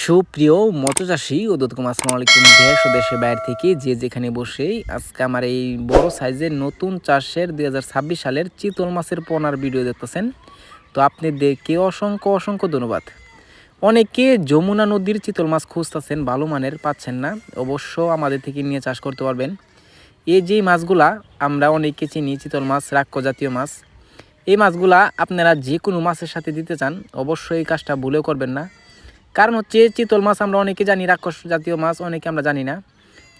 সুপ্রিয় মৎস্যচাষী ও দর্শক আসসালামু আলাইকুম। দেশ ও দেশের বাইরে থেকে যে যেখানে বসেই আজকে আমার এই বড় সাইজের নতুন চাষের 2026 সালের চিতল মাছের পোনার ভিডিও দেখতেছেন। তো আপনাদেরকে অসংখ্য অসংখ্য ধন্যবাদ। অনেকে যমুনা নদীর চিতল মাছ খুঁজতেছেন, ভালো মানের পাচ্ছেন না, অবশ্য আমাদের থেকে নিয়ে চাষ করতে পারবেন। এই যে মাছগুলা আমরা অনেকে চিনি, চিতল মাছ রাক্ষ জাতীয় মাছ। এই মাছগুলা আপনারা যে কোনো মাছের সাথে দিতে চান, অবশ্যই এই কাজটা ভুলেও করবেন না। কারণ হচ্ছে চিতল মাছ আমরা অনেকে জানি রাক্ষস জাতীয় মাছ, অনেকে আমরা জানি না,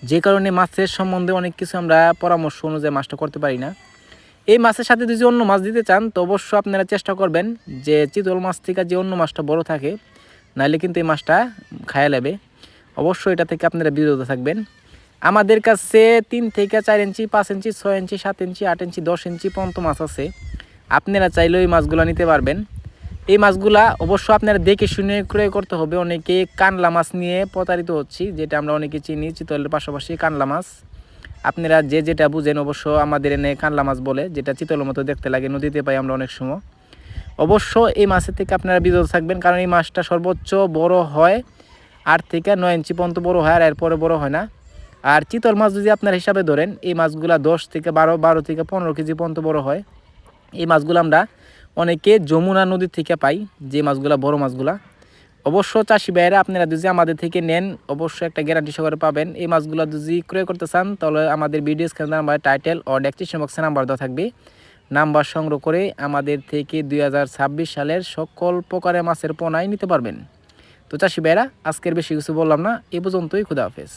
যে কারণে মাছের সম্বন্ধে অনেক কিছু আমরা পরামর্শ অনুযায়ী মাছটা করতে পারি না। এই মাছের সাথে যদি অন্য মাছ দিতে চান তো অবশ্যই আপনারা চেষ্টা করবেন যে চিতল মাছ থেকে যে অন্য মাছটা বড় থাকে, নাহলে কিন্তু এই মাছটা খায়া নেবে। অবশ্যই এটা থেকে আপনারা বিরত থাকবেন। আমাদের কাছে 3 থেকে 4 ইঞ্চি, 5 ইঞ্চি, 6 ইঞ্চি, 7 ইঞ্চি, 8 ইঞ্চি, 10 ইঞ্চি পর্যন্ত মাছ আছে। আপনারা চাইলে ওই মাছগুলো নিতে পারবেন। এই মাছগুলা অবশ্য আপনারা দেখে শুনে ক্রয় করতে হবে। অনেকে কানলা মাছ নিয়ে প্রতারিত হচ্ছি, যেটা আমরা অনেকে চিনি চিতলের পাশাপাশি কানলা মাছ। আপনারা যে যেটা বুঝেন, অবশ্য আমাদের এনে কানলা মাছ বলে, যেটা চিতলের মতো দেখতে লাগে, নদীতে পাই আমরা অনেক সময়। অবশ্য এই মাছের থেকে আপনারা বিরত থাকবেন, কারণ এই মাছটা সর্বোচ্চ বড় হয় 8 থেকে 9 ইঞ্চি পর্যন্ত বড় হয়, আর এরপরে বড় হয় না। আর চিতল মাছ যদি আপনার হিসাবে ধরেন, এই মাছগুলা 10 থেকে 12 থেকে 15 কেজি পর্যন্ত বড় হয়। এই মাছগুলো আমরা অনেকে যমুনা নদী থেকে পাই, যে মাছগুলা বড় মাছগুলা। অবশ্য চাষি ভাইয়েরা আপনারা যদি আমাদের থেকে নেন, অবশ্যই একটা গ্যারান্টি সহকারে পাবেন। এই মাছগুলো যদি ক্রয় করতে চান তাহলে আমাদের ভিডিও স্ক্রিনে নাম্বার, টাইটেল ও ডেসক্রিপশন বক্সে নাম্বার দেওয়া থাকবে। নাম্বার সংগ্রহ করে আমাদের থেকে 2026 সালের সকল প্রকারের মাছের পোনাই নিতে পারবেন। তো চাষি ভাইয়েরা, আজকের বেশি কিছু বললাম না, এ পর্যন্তই। খুদা হাফেজ।